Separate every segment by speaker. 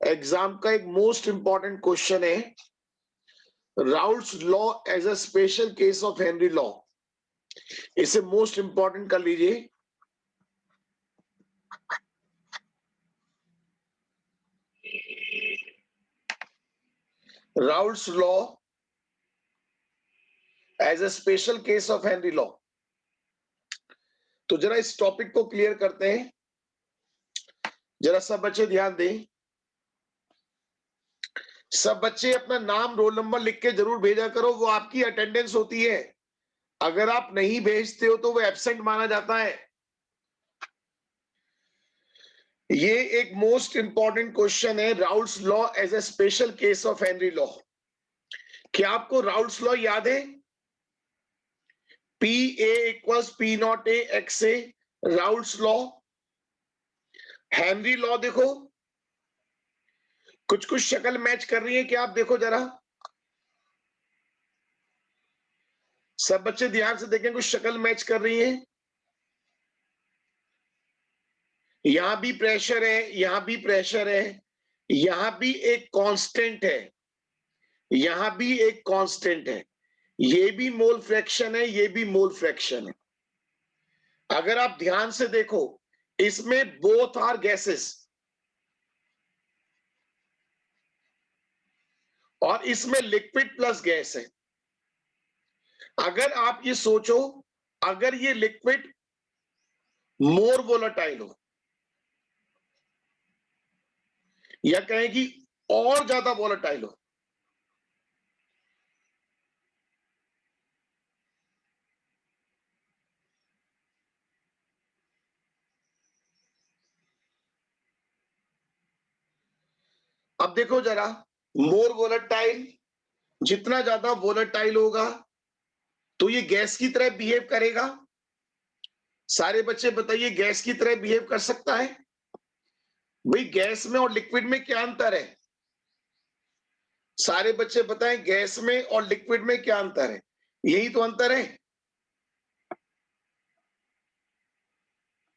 Speaker 1: Exam का एक most important question है, Raoult's law as a special case of Henry law. इसे most important कर लीजिए। Raoult's law as a special case of Henry law. तो जरा इस टॉपिक को क्लियर करते हैं। जरा सब बच्चे ध्यान दें। सब बच्चे अपना नाम रोल नंबर लिख के जरूर भेजा करो, वो आपकी अटेंडेंस होती है। अगर आप नहीं भेजते हो तो वो एब्सेंट माना जाता है। ये एक मोस्ट इंपॉर्टेंट क्वेश्चन है, Raoult's law as a special case of Henry law. क्या आपको राउल्ट्स लॉ याद है? P A equals P naught A X A, Raoult's law. Henry law देखो, कुछ कुछ शक्ल मैच कर रही है क्या? आप देखो जरा, सब बच्चे ध्यान से देखें, कुछ शक्ल मैच कर रही है। यहां भी प्रेशर है, यहां भी प्रेशर है, यहां भी एक कांस्टेंट है, यहां भी एक कांस्टेंट है। ये भी मोल फ्रैक्शन है, ये भी मोल फ्रैक्शन है। अगर आप ध्यान से देखो, इसमें बोथ आर गैसेस और इसमें लिक्विड प्लस गैस है। अगर आप ये सोचो, अगर ये लिक्विड मोर वोलेटाइल हो, या कहें कि और ज्यादा वोलेटाइल हो, अब देखो जरा, मोर वोलेटाइल, जितना ज्यादा वोलेटाइल होगा तो ये गैस की तरह बिहेव करेगा। सारे बच्चे बताइए, गैस की तरह बिहेव कर सकता है? भाई गैस में और लिक्विड में क्या अंतर है? सारे बच्चे बताएं, गैस में और लिक्विड में क्या अंतर है? यही तो अंतर है।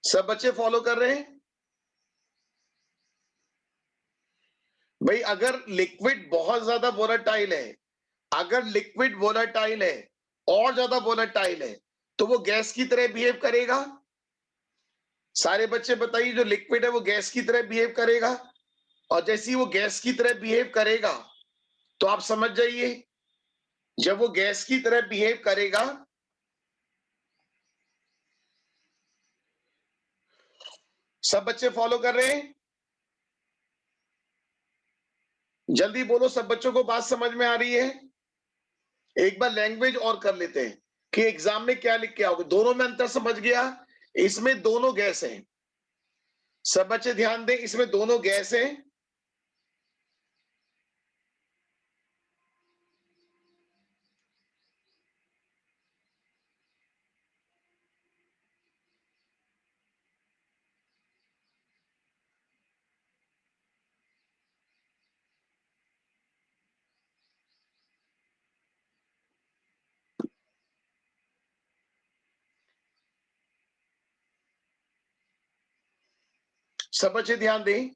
Speaker 1: सब बच्चे फॉलो कर रहे हैं? भाई अगर लिक्विड बहुत ज्यादा वोलेटाइल है, अगर लिक्विड वोलेटाइल है और ज्यादा वोलेटाइल है, तो वो गैस की तरह बिहेव करेगा। सारे बच्चे बताइए, जो लिक्विड है वो गैस की तरह बिहेव करेगा। और जैसे ही वो गैस की तरह बिहेव करेगा, तो आप समझ जाइए, जब वो गैस की तरह बिहेव करेगा, सब बच्चे फॉलो कर रहे हैं? जल्दी बोलो, सब बच्चों को बात समझ में आ रही है? एक बार लैंग्वेज और कर लेते हैं कि एग्जाम में क्या लिख के आओगे। दोनों में अंतर समझ गया? इसमें दोनों गैस हैं। सब बच्चे ध्यान दें, इसमें दोनों गैस हैं। सब बच्चे ध्यान दें,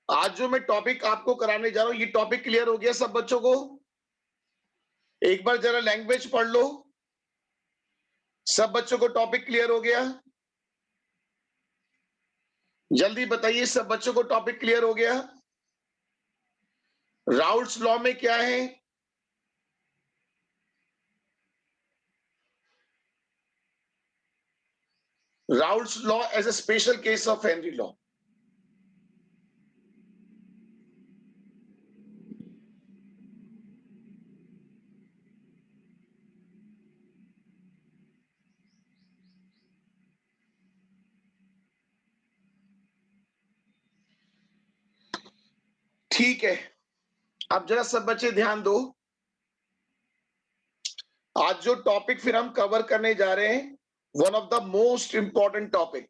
Speaker 1: आज जो मैं टॉपिक आपको कराने जा रहा हूं, ये टॉपिक क्लियर हो गया सब बच्चों को? एक बार जरा लैंग्वेज पढ़ लो। सब बच्चों को टॉपिक क्लियर हो गया? जल्दी बताइए, सब बच्चों को टॉपिक क्लियर हो गया? राउल्ट्स लॉ में क्या है? Raoult's law as a special case of Henry law. ठीक है, अब जरा सब बच्चे ध्यान दो। आज जो टॉपिक फिर हम कवर करने जा रहे हैं, one of the most important topic.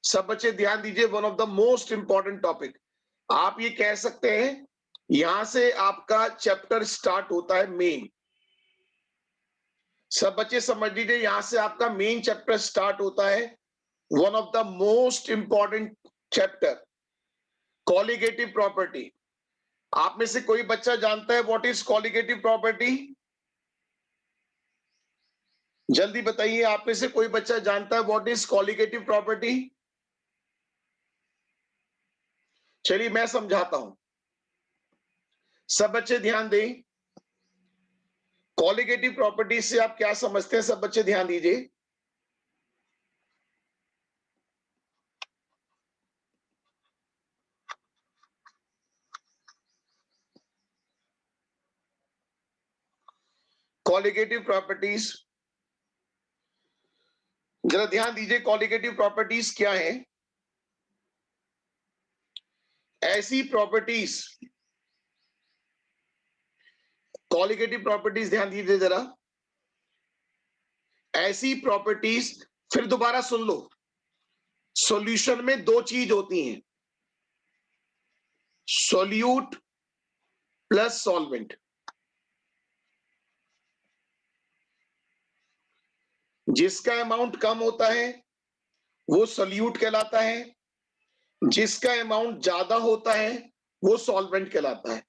Speaker 1: सब बच्चे ध्यान दीजिए, one of the most important topic. आप ये कह सकते हैं, यहां से आपका चैप्टर स्टार्ट होता है मेन। सब बच्चे समझ लीजिए, यहां से आपका मेन चैप्टर स्टार्ट होता है, one of the most important chapter. Colligative property. आप में से कोई बच्चा जानता है व्हाट इज कॉलिगेटिव प्रॉपर्टी? जल्दी बताइए, आप में से कोई बच्चा जानता है व्हाट इज कॉलिगेटिव प्रॉपर्टी? चलिए मैं समझाता हूं, सब बच्चे ध्यान दें। कॉलिगेटिव प्रॉपर्टी से आप क्या समझते हैं? सब बच्चे ध्यान दीजिए। कॉलिगेटिव प्रॉपर्टीज, जरा ध्यान दीजिए, कॉलिगेटिव प्रॉपर्टीज क्या है? ऐसी प्रॉपर्टीज, कॉलिगेटिव प्रॉपर्टीज ध्यान दीजिए जरा, ऐसी प्रॉपर्टीज, फिर दोबारा सुन लो, सॉल्यूशन में दो चीज होती हैं, सॉल्यूट प्लस सॉल्वेंट। जिसका अमाउंट कम होता है वो सॉल्यूट कहलाता है, जिसका अमाउंट ज्यादा होता है वो सॉल्वेंट कहलाता है।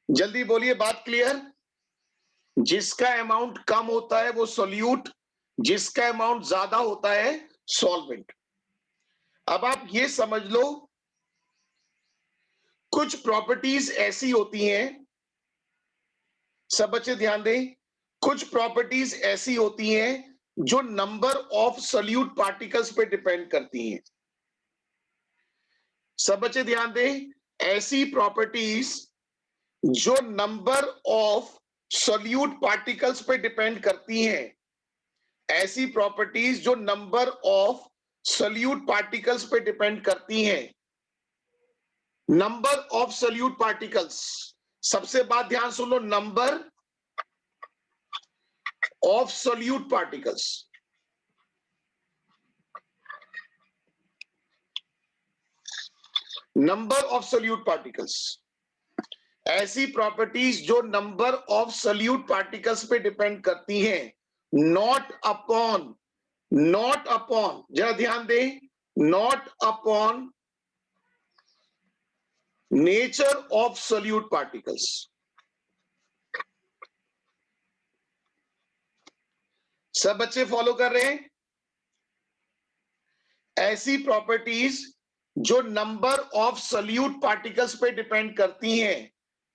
Speaker 1: जल्दी बोलिए, बात क्लियर? जिसका अमाउंट कम होता है वो सॉल्यूट, जिसका अमाउंट ज्यादा होता है सॉल्वेंट। अब आप ये समझ लो, कुछ प्रॉपर्टीज ऐसी होती हैं, सब बच्चे ध्यान दें, कुछ प्रॉपर्टीज ऐसी होती हैं जो नंबर ऑफ सॉल्यूट पार्टिकल्स पे डिपेंड करती हैं। सब बच्चे ध्यान दें, ऐसी प्रॉपर्टीज जो नंबर ऑफ सॉल्यूट पार्टिकल्स पे डिपेंड करती हैं, ऐसी प्रॉपर्टीज जो नंबर ऑफ सॉल्यूट पार्टिकल्स पे डिपेंड करती हैं। नंबर ऑफ सॉल्यूट पार्टिकल्स, सबसे बात ध्यान सुन लो, number of solute particles. Number of solute particles, ऐसी प्रॉपर्टीज जो नंबर ऑफ सॉल्यूट पार्टिकल्स पे डिपेंड करती हैं, नॉट अपॉन, नॉट अपॉन, जरा ध्यान दें, not upon nature of solute particles. सब बच्चे फॉलो कर रहे हैं? ऐसी प्रॉपर्टीज जो नंबर ऑफ सॉल्यूट पार्टिकल्स पे डिपेंड करती हैं,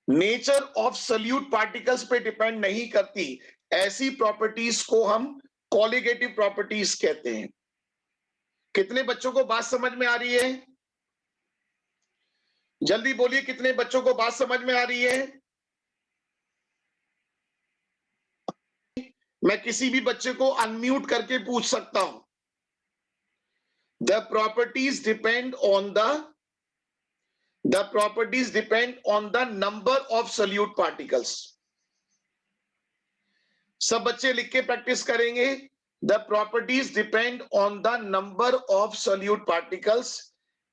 Speaker 1: नेचर ऑफ सॉल्यूट पार्टिकल्स पे डिपेंड नहीं करती, ऐसी प्रॉपर्टीज को हम कॉलिगेटिव प्रॉपर्टीज कहते हैं। कितने बच्चों को बात समझ में आ रही है? जल्दी बोलिए, कितने बच्चों को बात समझ में आ रही है? मैं किसी भी बच्चे को अनम्यूट करके पूछ सकता हूं। The properties depend on the properties depend on the number of solute particles. सब बच्चे लिख के प्रैक्टिस करेंगे। The properties depend on the number of solute particles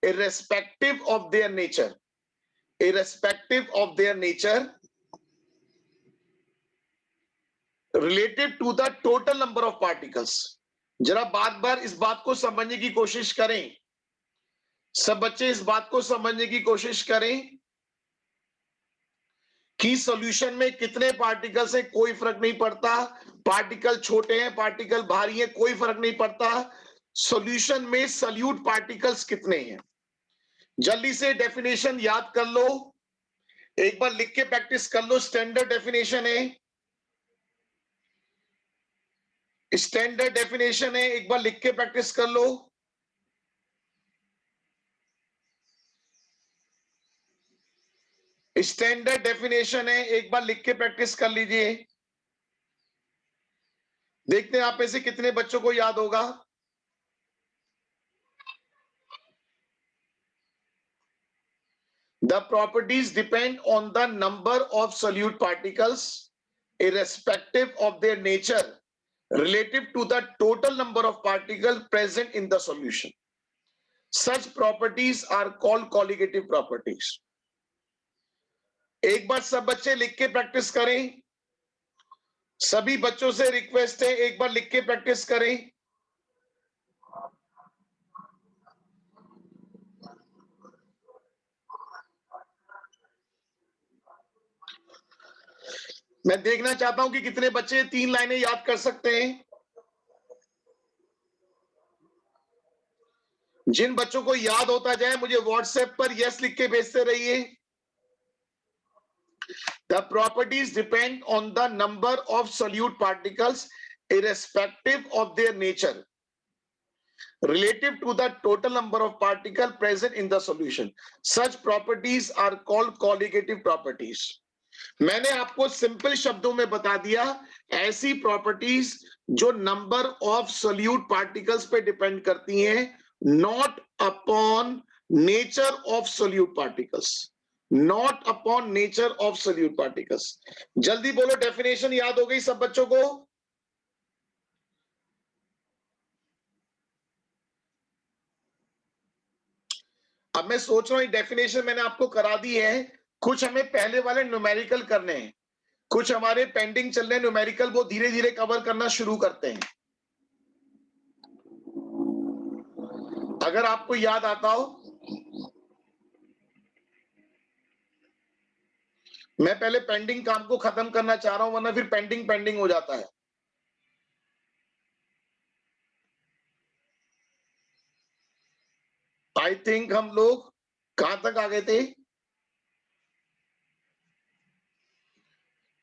Speaker 1: irrespective of their nature, irrespective of their nature relative to the total number of particles. जरा बार बार इस बात को समझने की कोशिश करें, सब बच्चे इस बात को समझने की कोशिश करें कि सॉल्यूशन में कितने पार्टिकल्स हैं कोई फर्क नहीं पड़ता, पार्टिकल छोटे हैं पार्टिकल भारी हैं कोई फर्क नहीं पड़ता, सॉल्यूशन में सॉल्यूट पार्टिकल्स कितने हैं। जल्दी से डेफिनेशन याद कर लो, एक बार लिख के प्रैक्टिस कर लो। स्टैंडर्ड डेफिनेशन है, स्टैंडर्ड डेफिनेशन है, एक बार लिख के प्रैक्टिस कर लो। स्टैंडर्ड डेफिनेशन है, एक बार लिख के प्रैक्टिस कर लीजिए। देखते हैं आप में से कितने बच्चों को याद होगा। The properties depend on the number of solute particles irrespective of their nature relative to the total number of particles present in the solution. Such properties are called colligative properties. एक बार सब बच्चे लिख के प्रैक्टिस करें, सभी बच्चों से request है एक बार लिख के प्रैक्टिस करें। मैं देखना चाहता हूं कि कितने बच्चे 3 लाइनें याद कर सकते हैं। जिन बच्चों को याद होता जाए मुझे व्हाट्सएप पर यस लिख के भेजते रहिए। The properties depend on the number of solute particles irrespective of their nature relative to the total number of particles present in the solution. Such properties are called colligative properties. मैंने आपको simple शब्दों में बता दिया, ऐसी properties जो number of solute particles पे depend करती हैं, not upon nature of solute particles, not upon nature of solute particles. जल्दी बोलो, डेफिनेशन याद हो गई सब बच्चों को? अब मैं सोच रहा हूं डेफिनेशन मैंने आपको करा दी है, कुछ हमें पहले वाले न्यूमेरिकल करने हैं, कुछ हमारे पेंडिंग चल रहे न्यूमेरिकल, वो धीरे धीरे कवर करना शुरू करते हैं। अगर आपको याद आता हो, मैं पहले पेंडिंग काम को खत्म करना चाह रहा हूं, वरना फिर पेंडिंग पेंडिंग हो जाता है। आई थिंक हम लोग कहां तक आ गए थे?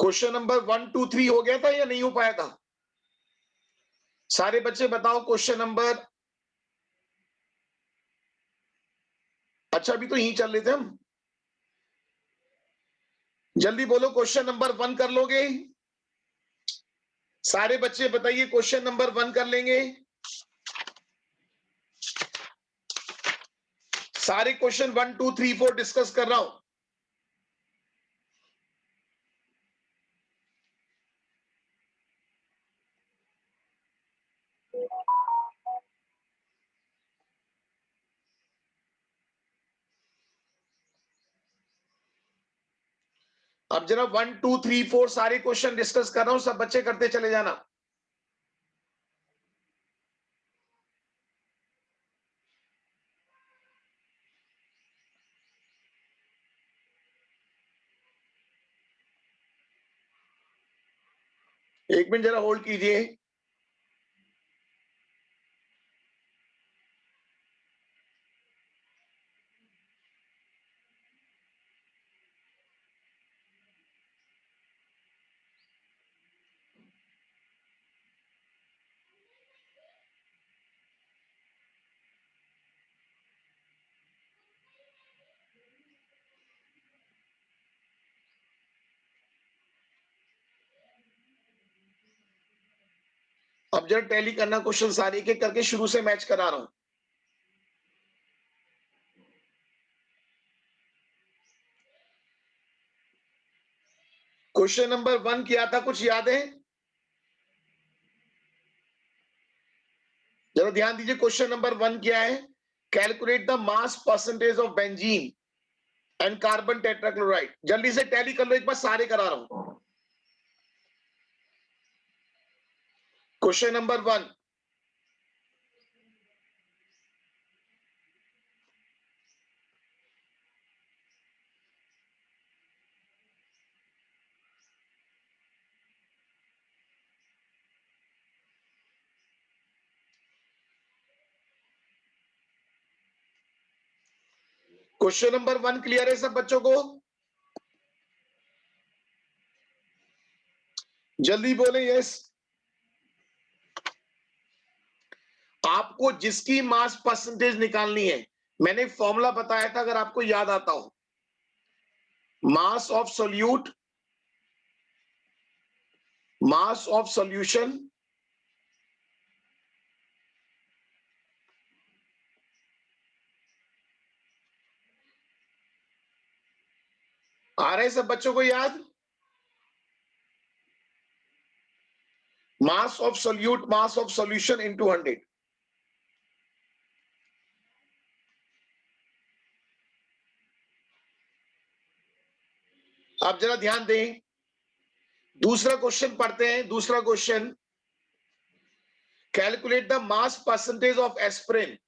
Speaker 1: क्वेश्चन नंबर 1 2 3 हो गया था या नहीं हो पाया था? सारे बच्चे बताओ क्वेश्चन नंबर। अच्छा, अभी तो यहीं चल रहे थे हम। जल्दी बोलो, क्वेश्चन नंबर 1 कर लोगे? सारे बच्चे बताइए, क्वेश्चन नंबर 1 कर लेंगे? सारे क्वेश्चन 1 2 3 4 डिस्कस कर रहा हूं। अब जरा 1 2 3 4 सारे क्वेश्चन डिस्कस कर रहा हूं, सब बच्चे करते चले जाना। एक मिनट जरा होल्ड कीजिए। अब जरा टैली करना, क्वेश्चन सारे एक एक करके शुरू से मैच करा रहा हूं। क्वेश्चन नंबर 1 किया था, कुछ याद है? जरा ध्यान दीजिए, क्वेश्चन नंबर 1 क्या है? Calculate the mass percentage of benzene and carbon tetrachloride. जल्दी से टैली कर लो, एक बार सारे करा रहा हूं। Question number 1, question number 1 clear है सब बच्चों को? जल्दी बोले यस। आपको जिसकी मास परसेंटेज निकालनी है, मैंने फॉर्मूला बताया था, अगर आपको याद आता हो, mass of solute, mass of solution आ रहे सब बच्चों को याद? Mass of solute, mass of solution into 100। आप जरा ध्यान दें, दूसरा क्वेश्चन पढ़ते हैं। दूसरा question, calculate the mass percentage of aspirin,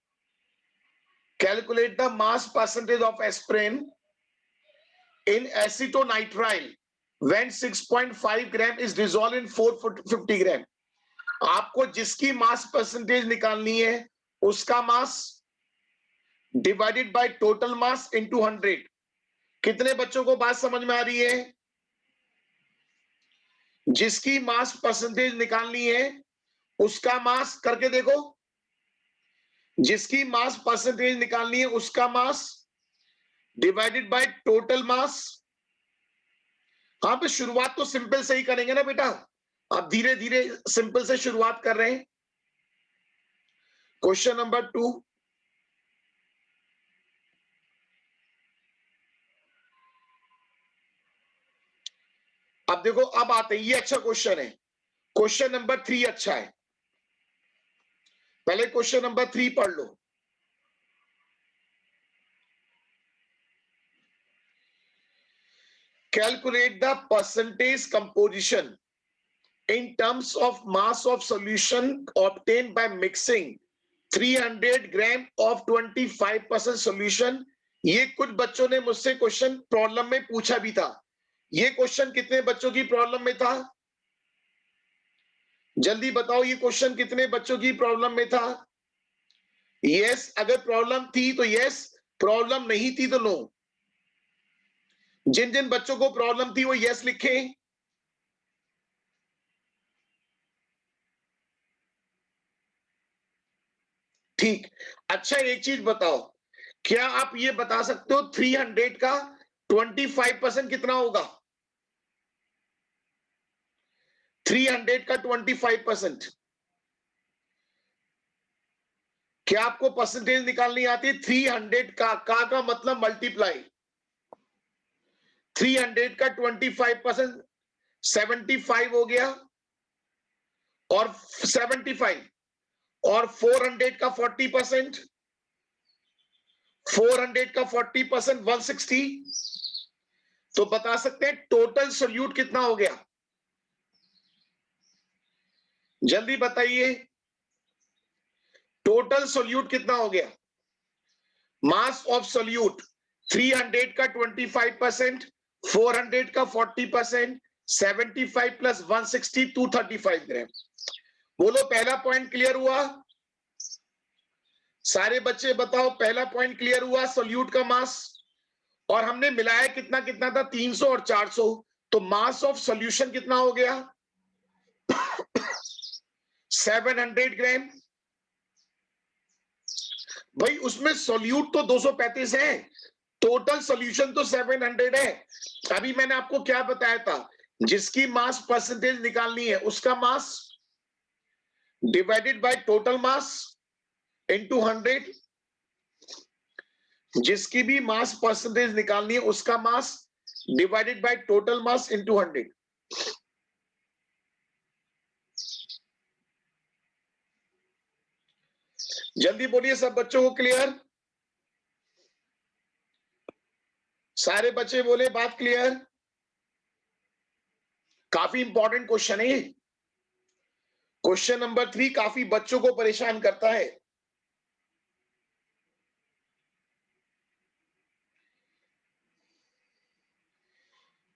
Speaker 1: calculate the mass percentage of aspirin in acetonitrile when 6.5 gram is dissolved in 450 ग्राम। आपको जिसकी मास परसेंटेज निकालनी है उसका mass divided by total mass into 100। कितने बच्चों को बात समझ में आ रही है? जिसकी मास परसेंटेज निकालनी है उसका मास करके देखो, जिसकी मास परसेंटेज निकालनी है उसका mass divided by total mass. हाँ, पे शुरुआत तो सिंपल से ही करेंगे ना बेटा, आप धीरे धीरे सिंपल से शुरुआत कर रहे हैं। क्वेश्चन नंबर 2, अब देखो, अब आते हैं, ये अच्छा क्वेश्चन है। क्वेश्चन नंबर 3 अच्छा है, पहले क्वेश्चन नंबर 3 पढ़ लो। Calculate the percentage composition in terms of mass of solution obtained by mixing 300 gram of 25% solution। ये कुछ बच्चों ने मुझसे क्वेश्चन प्रॉब्लम में पूछा भी था। ये क्वेश्चन कितने बच्चों की प्रॉब्लम में था? जल्दी बताओ, ये क्वेश्चन कितने बच्चों की प्रॉब्लम में था? यस अगर प्रॉब्लम थी तो यस, प्रॉब्लम नहीं थी तो नो। जिन जिन बच्चों को प्रॉब्लम थी वो यस लिखें। ठीक, अच्छा एक चीज बताओ, क्या आप ये बता सकते हो 300 का 25% कितना होगा? 300 का 25%, क्या आपको परसेंटेज निकालनी आती है? 300 का मतलब मल्टीप्लाई, 300 का 25% 75 हो गया, और 75 और 400 का 40%, 400 का 40% 160। तो बता सकते हैं टोटल सोल्यूट कितना हो गया? जल्दी बताइए, टोटल सोल्यूट कितना हो गया? मास ऑफ सोल्यूट 300 का 25%, 400 का 40%, 75 प्लस 160 235 ग्राम। बोलो पहला पॉइंट क्लियर हुआ? सारे बच्चे बताओ, पहला पॉइंट क्लियर हुआ? सोल्यूट का मास, और हमने मिलाया कितना कितना था? 300 और 400, तो मास ऑफ सोल्यूशन कितना हो गया? 700 ग्राम। भाई उसमें सोल्यूट तो 235 है, टोटल सोल्यूशन तो 700 है। अभी मैंने आपको क्या बताया था? जिसकी मास परसेंटेज निकालनी है उसका mass divided by total mass into 100। जिसकी भी मास परसेंटेज निकालनी है उसका mass divided by total mass into 100। जल्दी बोलिए, सब बच्चों को क्लियर? सारे बच्चे बोले बात क्लियर? काफी इंपॉर्टेंट क्वेश्चन है ये। क्वेश्चन नंबर 3 काफी बच्चों को परेशान करता है।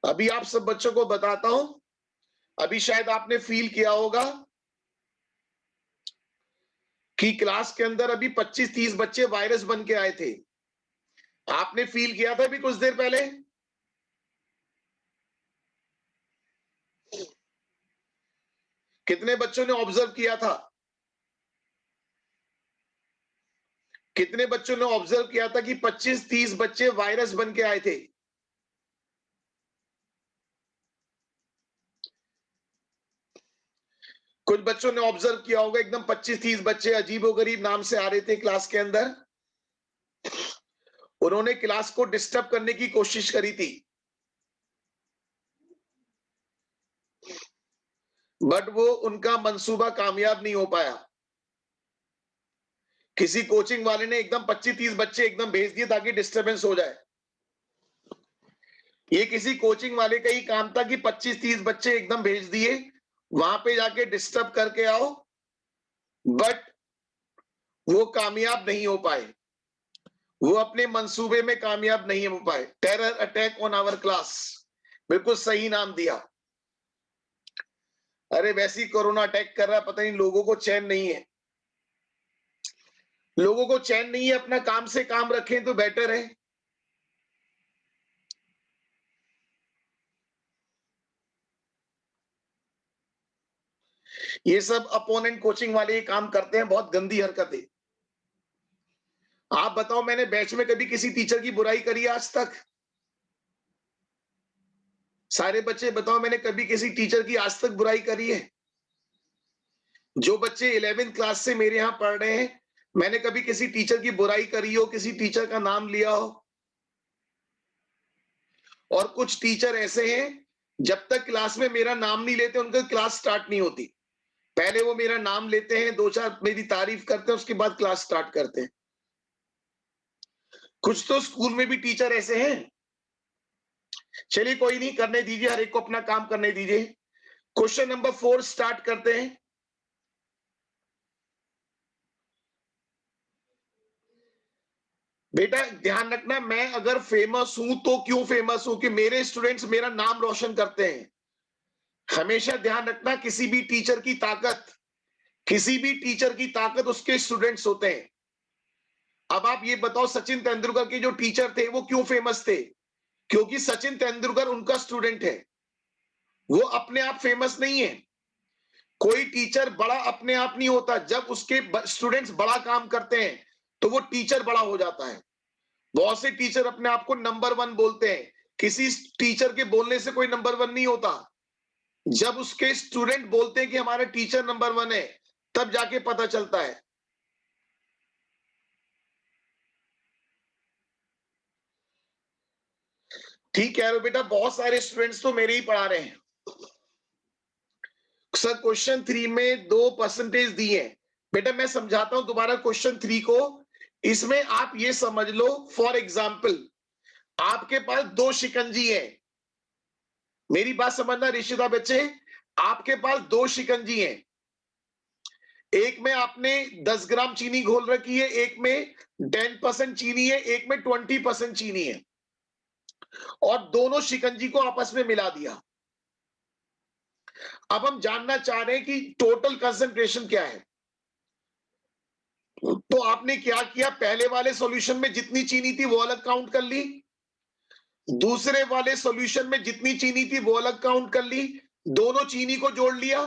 Speaker 1: अभी आप सब बच्चों को बताता हूं, अभी शायद आपने फील किया होगा कि क्लास के अंदर अभी 25-30 बच्चे वायरस बन के आए थे। आपने फील किया था अभी कुछ देर पहले? कितने बच्चों ने ऑब्जर्व किया था? कितने बच्चों ने ऑब्जर्व किया था कि 25-30 बच्चे वायरस बन के आए थे? कुछ बच्चों ने ऑब्जर्व किया होगा एकदम 25-30 बच्चे अजीबोगरीब नाम से आ रहे थे क्लास के अंदर। उन्होंने क्लास को डिस्टर्ब करने की कोशिश करी थी, बट वो उनका मंसूबा कामयाब नहीं हो पाया। किसी कोचिंग वाले ने एकदम 25-30 बच्चे एकदम भेज दिए ताकि डिस्टरबेंस हो जाए। ये किसी कोचिंग वाले का ही काम था कि 25-30 बच्चे एकदम भेज दिए, वहां पे जाके डिस्टर्ब करके आओ, बट वो कामयाब नहीं हो पाए, वो अपने मंसूबे में कामयाब नहीं हो पाए। Terror attack on our class, बिल्कुल सही नाम दिया। अरे वैसे ही कोरोना अटैक कर रहा है, पता नहीं लोगों को चैन नहीं है। लोगों को चैन नहीं है, अपना काम से काम रखें तो बेटर है। ये सब अपोनेंट कोचिंग वाले ये काम करते हैं, बहुत गंदी हरकत है। आप बताओ, मैंने बैच में कभी किसी टीचर की बुराई करी है आज तक? सारे बच्चे बताओ, मैंने कभी किसी टीचर की आज तक बुराई करी है? जो बच्चे 11th क्लास से मेरे यहाँ पढ़ रहे हैं, मैंने कभी किसी टीचर की बुराई करी हो, किसी टीचर का नाम लिया हो? और कुछ टीचर ऐसे हैं, जब तक क्लास में मेरा नाम नहीं लेते, उनका क्लास स्टार्ट नहीं होती। पहले वो मेरा नाम लेते हैं, 2-4 मेरी तारीफ करते हैं, उसके बाद क्लास स्टार्ट करते हैं। कुछ तो स्कूल में भी टीचर ऐसे हैं। चलिए कोई नहीं, करने दीजिए, हर एक को अपना काम करने दीजिए। क्वेश्चन नंबर 4 स्टार्ट करते हैं। बेटा ध्यान रखना, मैं अगर फेमस हूं तो क्यों फेमस हूं? कि मेरे स्टूडेंट्स मेरा नाम रोशन करते हैं। हमेशा ध्यान रखना, किसी भी टीचर की ताकत, किसी भी टीचर की ताकत उसके स्टूडेंट्स होते हैं। अब आप ये बताओ, सचिन तेंदुलकर के जो टीचर थे वो क्यों फेमस थे? क्योंकि सचिन तेंदुलकर उनका स्टूडेंट है। वो अपने आप फेमस नहीं है। कोई टीचर बड़ा अपने आप नहीं होता, जब उसके स्टूडेंट्स बड़ा काम करते हैं तो वो टीचर बड़ा हो जाता है। बहुत से टीचर अपने आप को नंबर 1 बोलते हैं। किसी टीचर के बोलने से कोई नंबर 1 नहीं होता। जब उसके स्टूडेंट बोलते हैं कि हमारा टीचर नंबर 1 है, तब जाके पता चलता है। ठीक कह रहे हो बेटा, बहुत सारे स्टूडेंट्स तो मेरे ही पढ़ा रहे हैं। सर क्वेश्चन 3 में 2% दिए हैं। बेटा मैं समझाता हूं दोबारा क्वेश्चन 3 को। इसमें आप ये समझ लो, फॉर एग्जाम्पल आपके पास 2 शिकंजी है। मेरी बात समझना ऋषिता बच्चे, आपके पास 2 शिकंजी हैं। एक में आपने 10 ग्राम चीनी घोल रखी है, एक में 10% चीनी है, एक में 20% चीनी है, और दोनों शिकंजी को आपस में मिला दिया। अब हम जानना चाह रहे हैं कि टोटल कंसंट्रेशन क्या है। तो आपने क्या किया, पहले वाले सॉल्यूशन में जितनी चीनी थी वो अलग काउंट कर ली, दूसरे वाले सॉल्यूशन में जितनी चीनी थी वो अलग काउंट कर ली, दोनों चीनी को जोड़ लिया,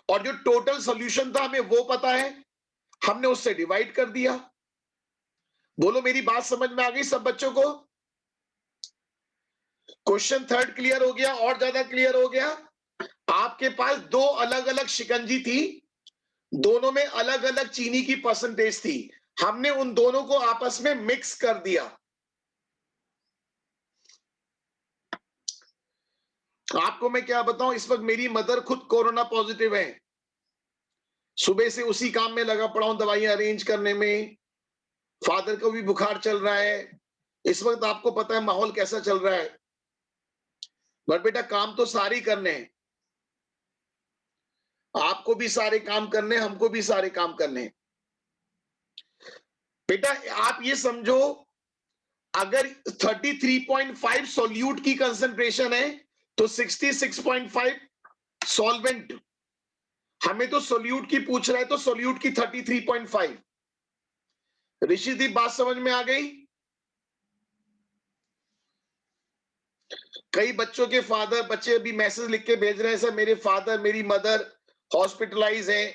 Speaker 1: और जो टोटल सॉल्यूशन था हमें वो पता है, हमने उससे डिवाइड कर दिया। बोलो मेरी बात समझ में आ गई सब बच्चों को? क्वेश्चन 3 क्लियर हो गया? और ज्यादा क्लियर हो गया? आपके पास 2 अलग अलग शिकंजी थी, दोनों में अलग अलग चीनी की परसेंटेज थी, हमने उन दोनों को आपस में मिक्स कर दिया। आपको मैं क्या बताऊं, इस वक्त मेरी मदर खुद कोरोना पॉजिटिव है। सुबह से उसी काम में लगा पड़ा हूं, दवाइयां अरेंज करने में। फादर को भी बुखार चल रहा है। इस वक्त आपको पता है माहौल कैसा चल रहा है। बट बेटा काम तो सारे ही करने हैं। आपको भी सारे काम करने, हमको भी सारे काम करने। बेटा आप ये समझो, अगर 33.5 सोल्यूट की कंसंट्रेशन है तो 66.5 सॉल्वेंट। हमें तो सोल्यूट की पूछ रहा है, तो सोल्यूट की 33.5। ऋषिदीप बात समझ में आ गई? कई बच्चों के फादर, बच्चे अभी मैसेज लिख के भेज रहे हैं, सर मेरे फादर मेरी मदर हॉस्पिटलाइज है।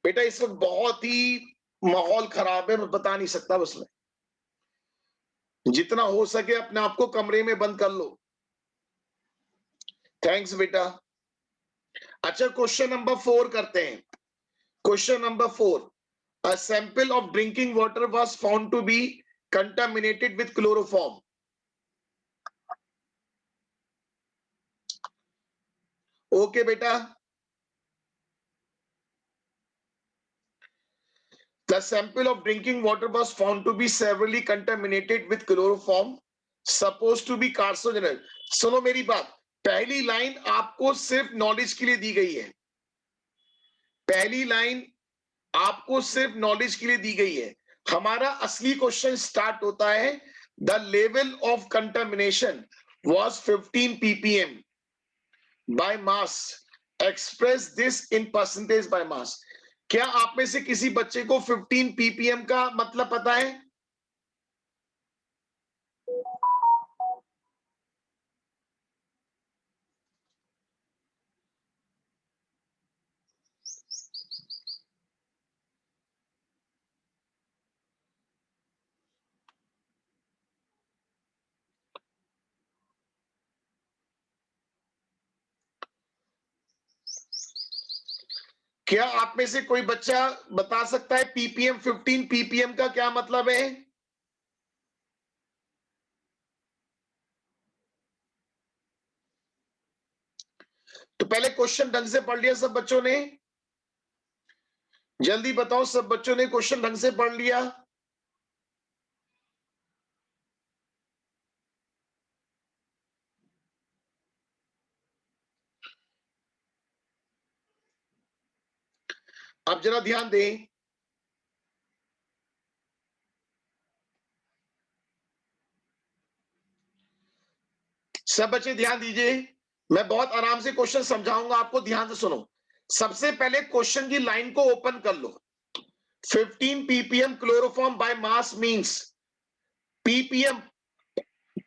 Speaker 1: बेटा इस वक्त बहुत ही माहौल खराब है, मैं बता नहीं सकता। उसमें जितना हो सके अपने आप को कमरे में बंद कर लो। थैंक्स बेटा। अच्छा क्वेश्चन नंबर 4 करते हैं। Question number 4, a sample of drinking water was found to be contaminated with chloroform. Okay बेटा, the sample of drinking water was found to be severely contaminated with chloroform supposed to be carcinogenic. सुनो मेरी बात, पहली line आपको सिर्फ knowledge के लिए दी गई है। पहली लाइन आपको सिर्फ नॉलेज के लिए दी गई है। हमारा असली क्वेश्चन स्टार्ट होता है, the level of contamination was 15 ppm by mass. Express this in percentage by mass. क्या आप में से किसी बच्चे को 15 ppm का मतलब पता है? क्या आप में से कोई बच्चा बता सकता है पीपीएम 15 पीपीएम का क्या मतलब है? तो पहले क्वेश्चन ढंग से पढ़ लिया सब बच्चों ने? जल्दी बताओ, सब बच्चों ने क्वेश्चन ढंग से पढ़ लिया? अब जरा ध्यान दें, सब बच्चे ध्यान दीजिए। मैं बहुत आराम से क्वेश्चन समझाऊंगा आपको, ध्यान से सुनो। सबसे पहले क्वेश्चन की लाइन को ओपन कर लो। 15 ppm chloroform by mass means ppm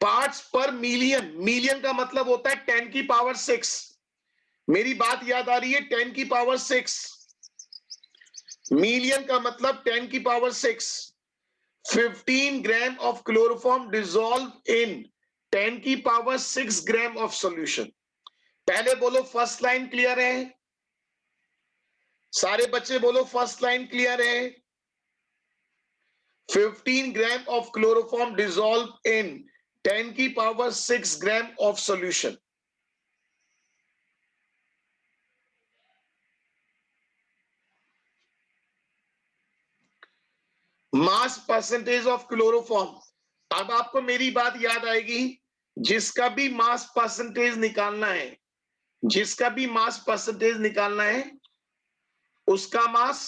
Speaker 1: parts पर मिलियन। मिलियन का मतलब होता है 10 की पावर 6। मेरी बात याद आ रही है? 10 की पावर 6। मिलियन का मतलब 10 की power 6। 15 gram of chloroform dissolve in 10 की पावर 6 ग्राम ऑफ सॉल्यूशन। पहले बोलो फर्स्ट लाइन क्लियर है? सारे बच्चे बोलो फर्स्ट लाइन क्लियर है? 15 gram of chloroform dissolve in 10 की power 6 gram of solution. Mass percentage of chloroform. अब आपको मेरी बात याद आएगी। जिसका भी मास परसेंटेज निकालना है, जिसका भी मास परसेंटेज निकालना है, उसका mass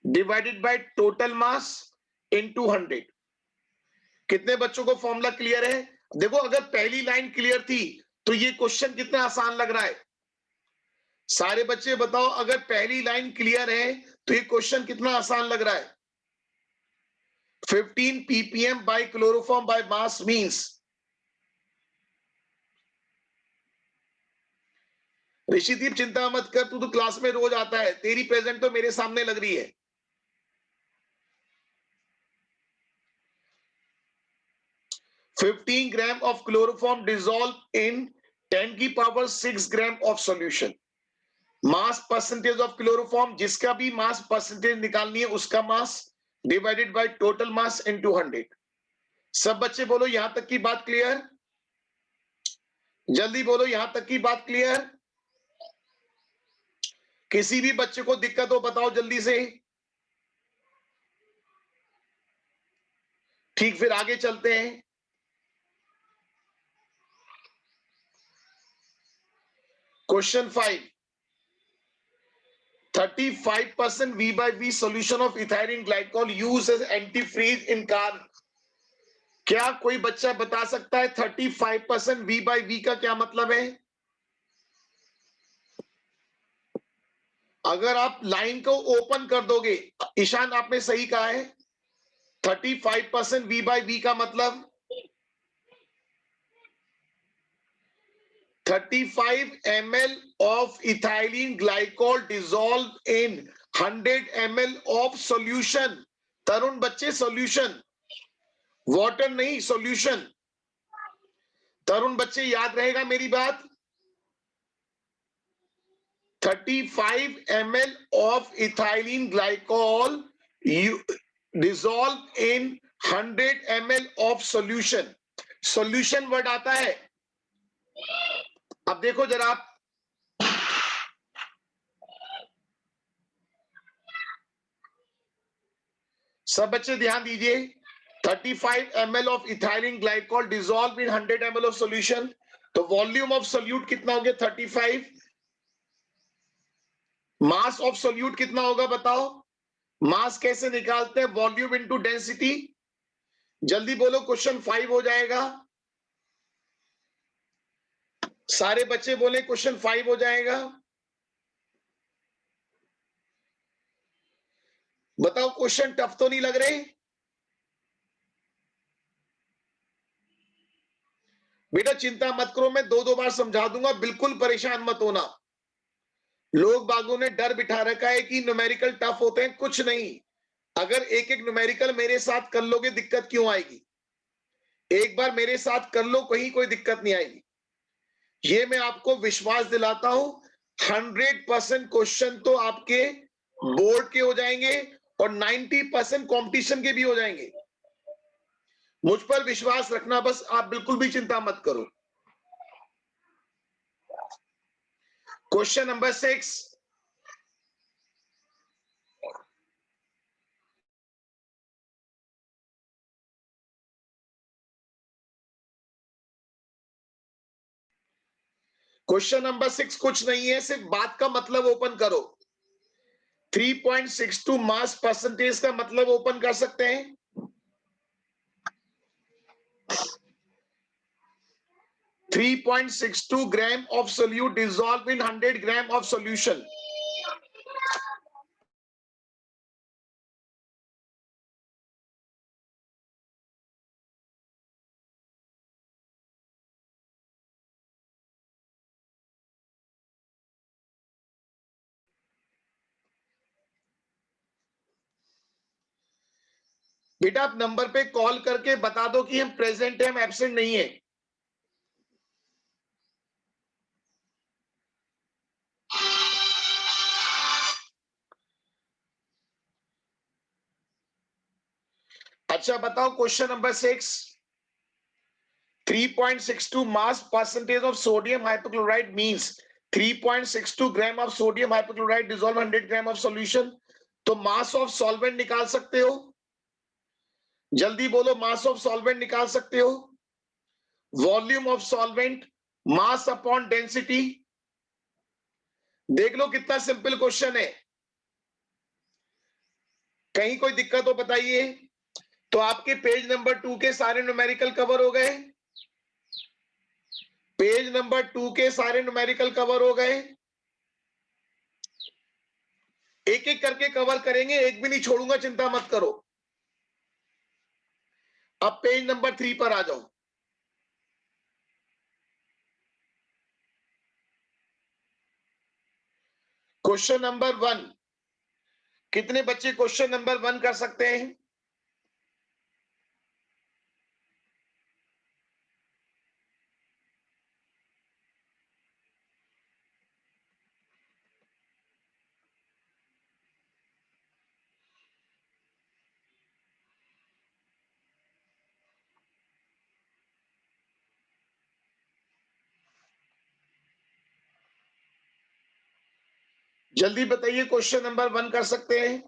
Speaker 1: divided by total mass into 100। कितने बच्चों को फॉर्मूला क्लियर है? देखो, अगर पहली लाइन क्लियर थी तो ये क्वेश्चन कितना आसान लग रहा है। सारे बच्चे बताओ, अगर पहली लाइन क्लियर है तो ये क्वेश्चन कितना आसान लग रहा है। 15 ppm by chloroform by mass means। ऋषिदीप चिंता मत कर, तू तो क्लास में रोज आता है, तेरी प्रेजेंट तो मेरे सामने लग रही है। $15 gram of chloroform dissolve in 10 की power 6 gram of solution. Mass percentage of chloroform, जिसका भी मास परसेंटेज निकालनी है उसका mass divided by total mass into 100। सब बच्चे बोलो यहां तक की बात क्लियर? जल्दी बोलो यहां तक की बात क्लियर? किसी भी बच्चे को दिक्कत हो बताओ जल्दी से। ठीक, फिर आगे चलते हैं। Question 5। 35% V by V solution of ethylene glycol used as antifreeze in car। क्या कोई बच्चा बता सकता है 35% V by V का क्या मतलब है? अगर आप लाइन को ओपन कर दोगे, ईशान आपने सही कहा है। 35% V by V का मतलब 35 ml of ethylene glycol dissolved in 100 ml of solution। तरुण बच्चे, सॉल्यूशन, वाटर नहीं, सॉल्यूशन। तरुण बच्चे याद रहेगा मेरी बात। 35 ml of ethylene glycol dissolved in 100 ml of solution। Solution word आता है। अब देखो जरा आप, सब बच्चे ध्यान दीजिए। 35 ml of ethylene glycol dissolved in 100 ml of solution। तो वॉल्यूम ऑफ सोल्यूट कितना हो गया? 35। मास ऑफ सोल्यूट कितना होगा बताओ? मास कैसे निकालते हैं? Volume into density. जल्दी बोलो, क्वेश्चन 5 हो जाएगा। सारे बच्चे बोले क्वेश्चन 5 हो जाएगा। बताओ क्वेश्चन टफ तो नहीं लग रहे? बेटा चिंता मत करो, मैं 2-2 बार समझा दूंगा, बिल्कुल परेशान मत होना। लोग बागों ने डर बिठा रखा है कि न्यूमेरिकल टफ होते हैं, कुछ नहीं। अगर एक-एक न्यूमेरिकल मेरे साथ कर लोगे, दिक्कत क्यों आएगी? एक बार मेरे साथ कर लो, कहीं कोई दिक्कत नहीं आएगी। ये मैं आपको विश्वास दिलाता हूं, 100% क्वेश्चन तो आपके बोर्ड के हो जाएंगे और 90% कंपटीशन के भी हो जाएंगे। मुझ पर विश्वास रखना, बस आप बिल्कुल भी चिंता मत करो। क्वेश्चन नंबर 6, क्वेश्चन नंबर 6 कुछ नहीं है, सिर्फ बात का मतलब ओपन करो। 3.62 मास परसेंटेज का मतलब ओपन कर सकते हैं। 3.62 gram of solute dissolved in 100 gram of solution. बेटा आप नंबर पे कॉल करके बता दो कि हम प्रेजेंट है, हम एब्सेंट नहीं है। अच्छा बताओ question number 6, 3.62 mass percentage of sodium hypochlorite means 3.62 gram of sodium hypochlorite dissolved 100 gram of solution। तो मास ऑफ सॉल्वेंट निकाल सकते हो, जल्दी बोलो, मास ऑफ सॉल्वेंट निकाल सकते हो। Volume of solvent, mass upon density. देख लो कितना सिंपल क्वेश्चन है, कहीं कोई दिक्कत हो बताइए। तो आपके पेज नंबर 2 के सारे न्यूमेरिकल कवर हो गए, पेज नंबर 2 के सारे न्यूमेरिकल कवर हो गए। एक एक करके कवर करेंगे, एक भी नहीं छोड़ूंगा, चिंता मत करो। अब पेज नंबर 3 पर आ जाओ। क्वेश्चन नंबर 1, कितने बच्चे क्वेश्चन नंबर 1 कर सकते हैं? जल्दी बताइए, क्वेश्चन नंबर 1 कर सकते हैं?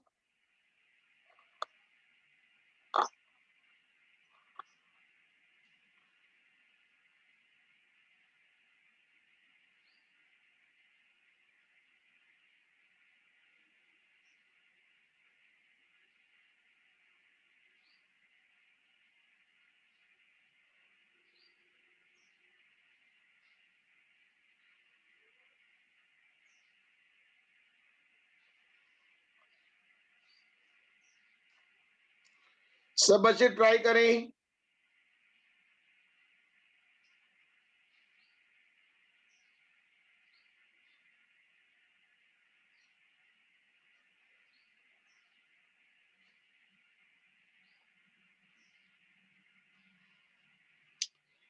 Speaker 1: सब बच्चे ट्राई करें।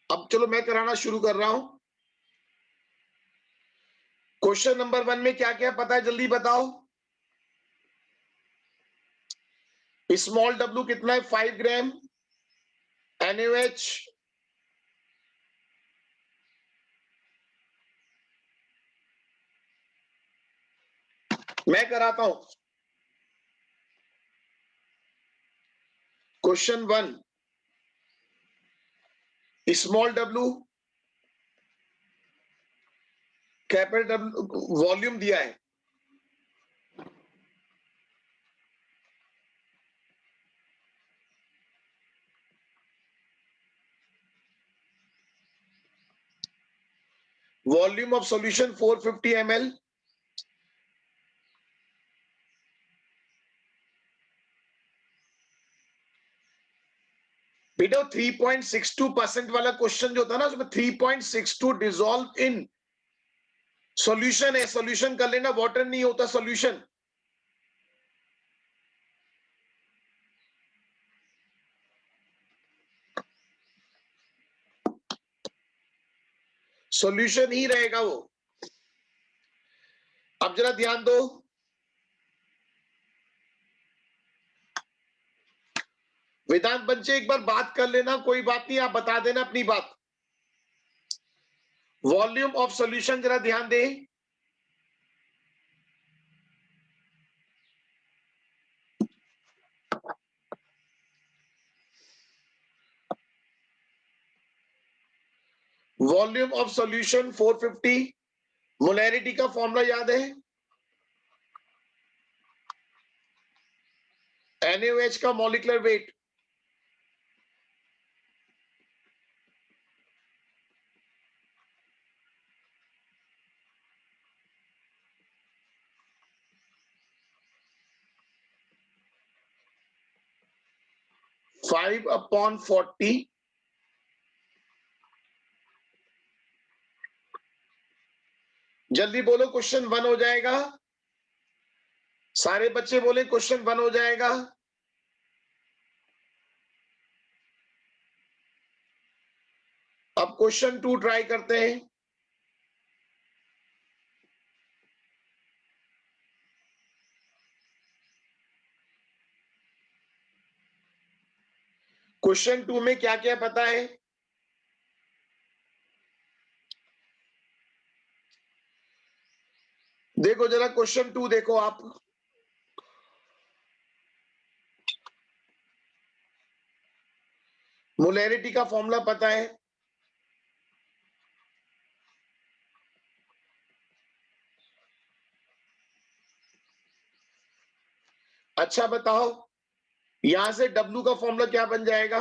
Speaker 1: अब चलो मैं कराना शुरू कर रहा हूं। क्वेश्चन नंबर 1 में क्या क्या पता है, जल्दी बताओ। स्मॉल डब्ल्यू कितना है? 5 ग्राम। NaOH, मैं कराता हूं। Question 1, small W, capital W, volume दिया है। वॉल्यूम ऑफ सॉल्यूशन 450 ml, बेटा 3.62% वाला क्वेश्चन जो था ना उसमें 3.62 डिसॉल्व इन सॉल्यूशन है, सॉल्यूशन कर लेना, वाटर नहीं होता सॉल्यूशन। सॉल्यूशन ही रहेगा वो। अब जरा ध्यान दो, वेदांत बच्चे एक बार बात कर लेना, कोई बात नहीं, आप बता देना अपनी बात। वॉल्यूम ऑफ सॉल्यूशन जरा ध्यान दे। वॉल्यूम ऑफ सॉल्यूशन 450, मोलैरिटी का फॉर्मूला याद है, NaOH का मॉलिक्यूलर वेट, फाइव अपॉन 40, जल्दी बोलो क्वेश्चन 1 हो जाएगा, सारे बच्चे बोले क्वेश्चन 1 हो जाएगा। अब क्वेश्चन 2 ट्राई करते हैं। क्वेश्चन 2 में क्या क्या पता है, देखो जरा क्वेश्चन 2 देखो आप। मोलैरिटी का फॉर्मूला पता है, अच्छा बताओ यहां से W का फॉर्मूला क्या बन जाएगा,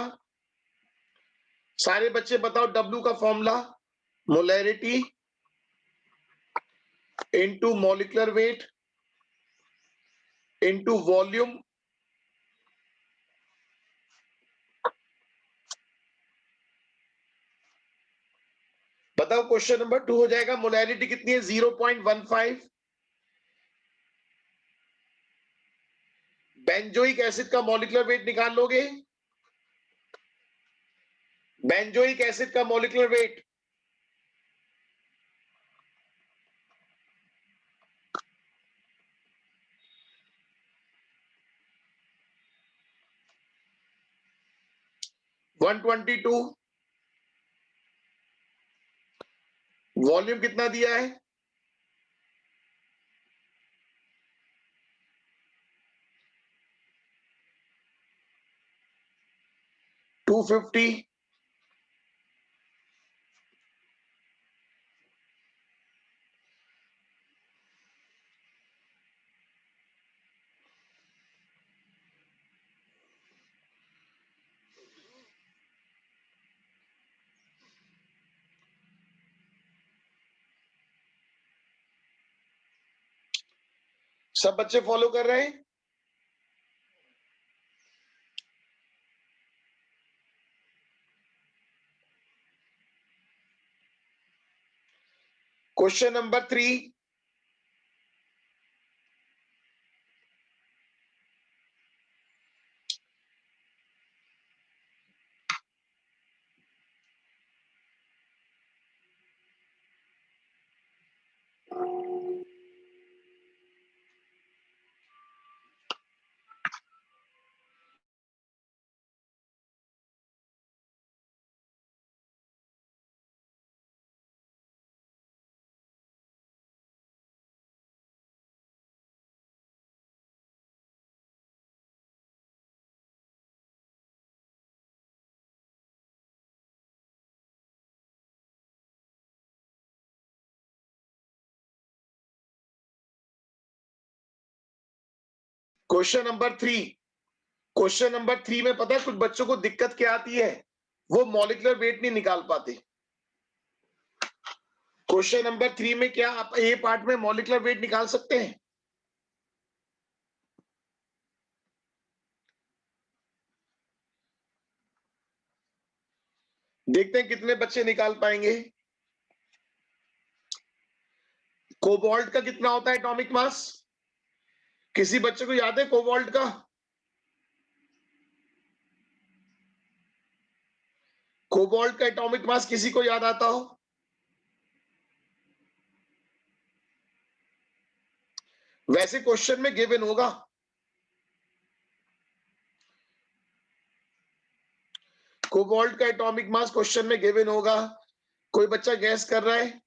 Speaker 1: सारे बच्चे बताओ W का formula, molarity into molecular weight into volume, बताओ क्वेश्चन नंबर 2 हो जाएगा। मोलैरिटी कितनी है 0.15, बेंजोइक एसिड का मॉलिक्यूलर वेट निकाल लोगे, बेंजोइक एसिड का मॉलिक्यूलर वेट, वन 122, वॉल्यूम कितना दिया है 250, सब बच्चे फॉलो कर रहे हैं। Question number 3, question number 3, question number 3 में पता है कुछ बच्चों को दिक्कत क्या आती है, वो मॉलिक्यूलर वेट नहीं निकाल पाते। क्वेश्चन नंबर 3 में क्या आप ए पार्ट में मॉलिक्यूलर वेट निकाल सकते हैं? देखते हैं कितने बच्चे निकाल पाएंगे। कोबाल्ट का कितना होता है एटॉमिक मास? किसी बच्चे को याद है कोबाल्ट का? कोबाल्ट का एटॉमिक मास किसी को याद आता हो? वैसे क्वेश्चन में गिवन होगा। कोबाल्ट का एटॉमिक मास क्वेश्चन में गिवन होगा। कोई बच्चा गैस कर रहा है?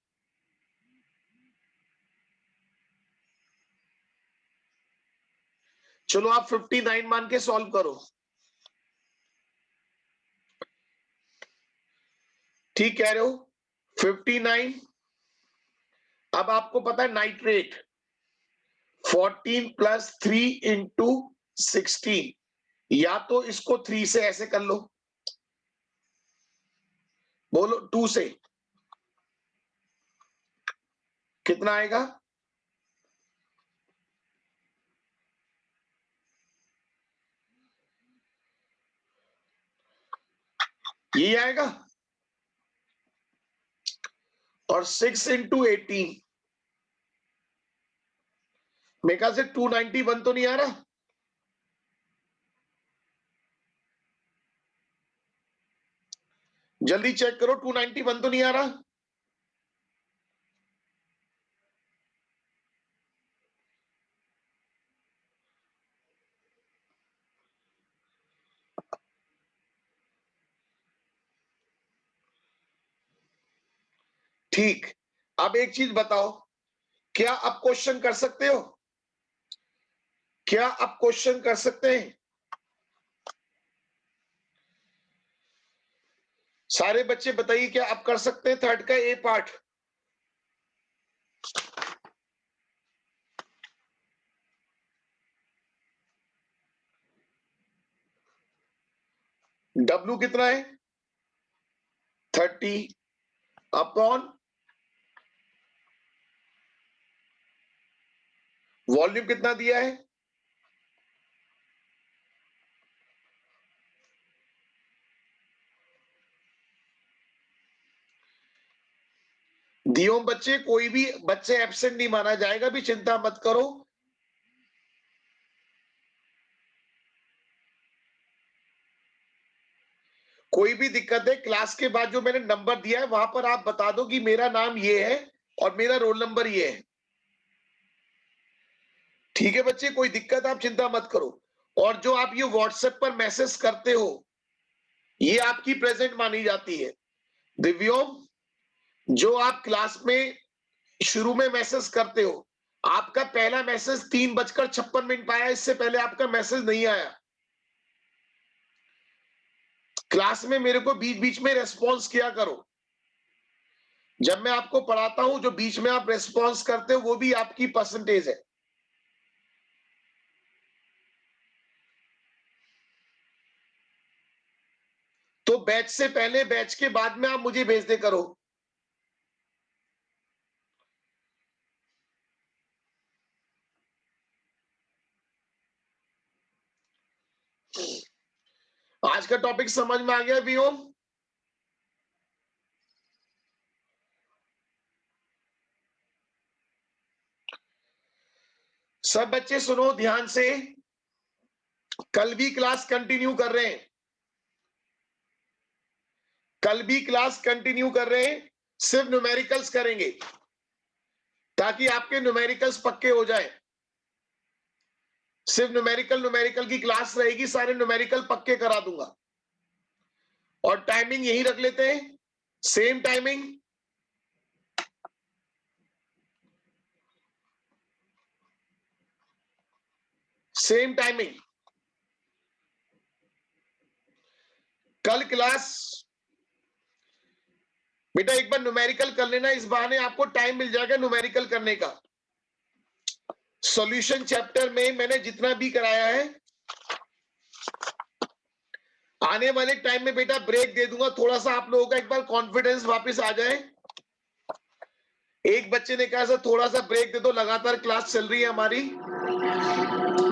Speaker 1: चलो आप 59 मान के सॉल्व करो। ठीक कह रहे हो? 59। अब आपको पता है नाइट्रेट 14 प्लस 3 इंटू 16, या तो इसको 3 से ऐसे कर लो, बोलो 2 से कितना आएगा? ये आएगा। और 6 इंटू 18, मेरे ख्याल से 291 तो नहीं आ रहा? जल्दी चेक करो, 291 तो नहीं आ रहा? ठीक। अब एक चीज बताओ, क्या आप क्वेश्चन कर सकते हो? क्या आप क्वेश्चन कर सकते हैं? सारे बच्चे बताइए, क्या आप कर सकते हैं थर्ड का ए पार्ट? डब्ल्यू कितना है? 30 अपॉन वॉल्यूम कितना दिया है? दियो बच्चे, कोई भी बच्चे एब्सेंट नहीं माना जाएगा, भी चिंता मत करो। कोई भी दिक्कत है क्लास के बाद जो मैंने नंबर दिया है वहां पर आप बता दो कि मेरा नाम ये है और मेरा रोल नंबर ये है। ठीक है बच्चे, कोई दिक्कत आप चिंता मत करो। और जो आप ये व्हाट्सएप पर मैसेज करते हो, ये आपकी प्रेजेंट मानी जाती है। दिव्योम, जो आप क्लास में शुरू में मैसेज करते हो, आपका पहला मैसेज 3:56 पे आया, इससे पहले आपका मैसेज नहीं आया। क्लास में मेरे को बीच बीच में रेस्पॉन्स किया करो। जब मैं आपको पढ़ाता हूं, जो बीच में आप रेस्पॉन्स करते हो वो भी आपकी परसेंटेज है। तो बैच से पहले, बैच के बाद में आप मुझे भेज दे करो। आज का टॉपिक समझ में आ गया व्योम? सब बच्चे सुनो ध्यान से, कल भी क्लास कंटिन्यू कर रहे हैं। कल भी क्लास कंटिन्यू कर रहे हैं, सिर्फ न्यूमेरिकल्स करेंगे ताकि आपके न्यूमेरिकल्स पक्के हो जाए। सिर्फ न्यूमेरिकल न्यूमेरिकल की क्लास रहेगी, सारे न्यूमेरिकल पक्के करा दूंगा। और टाइमिंग यही रख लेते हैं, सेम टाइमिंग। Same timing. कल क्लास बेटा एक बार न्यूमेरिकल कर लेना, इस बहाने आपको टाइम मिल जाएगा न्यूमेरिकल करने का। सॉल्यूशन चैप्टर में मैंने जितना भी कराया है, आने वाले टाइम में बेटा ब्रेक दे दूंगा, थोड़ा सा आप लोगों का एक बार कॉन्फिडेंस वापस आ जाए। एक बच्चे ने कहा सर थोड़ा सा ब्रेक दे दो, लगातार क्लास चल रही है हमारी।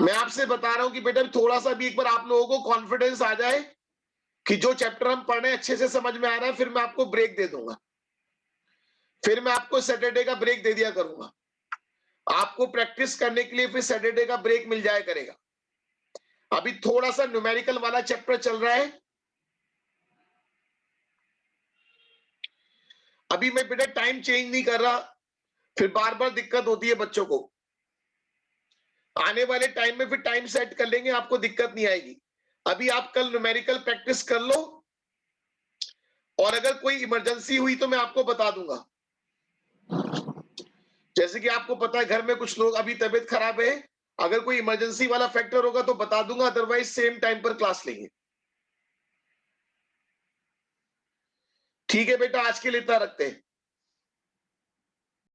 Speaker 1: मैं आपसे बता रहा हूं कि बेटा थोड़ा सा भी एक बार आप लोगों को कॉन्फिडेंस आ जाए कि जो चैप्टर हम पढ़ रहे हैं अच्छे से समझ में आ रहा है, फिर मैं आपको ब्रेक दे दूंगा। फिर मैं आपको सैटरडे का ब्रेक दे दिया करूंगा। आपको प्रैक्टिस करने के लिए फिर सैटरडे का ब्रेक मिल जाया करेगा। अभी थोड़ा सा न्यूमेरिकल वाला चैप्टर चल रहा है। अभी मैं बेटा टाइम चेंज नहीं कर रहा, फिर बार-बार दिक्कत होती है बच्चों को। आने वाले टाइम में फिर टाइम सेट कर लेंगे, आपको दिक्कत नहीं आएगी। अभी आप कल न्यूमेरिकल प्रैक्टिस कर लो और अगर कोई इमरजेंसी हुई तो मैं आपको बता दूंगा। जैसे कि आपको पता है घर में कुछ लोग अभी तबीयत खराब है, अगर कोई इमरजेंसी वाला फैक्टर होगा तो बता दूंगा, अदरवाइज सेम टाइम पर क्लास लेंगे। ठीक है बेटा, आज के लिए इतना रखते हैं।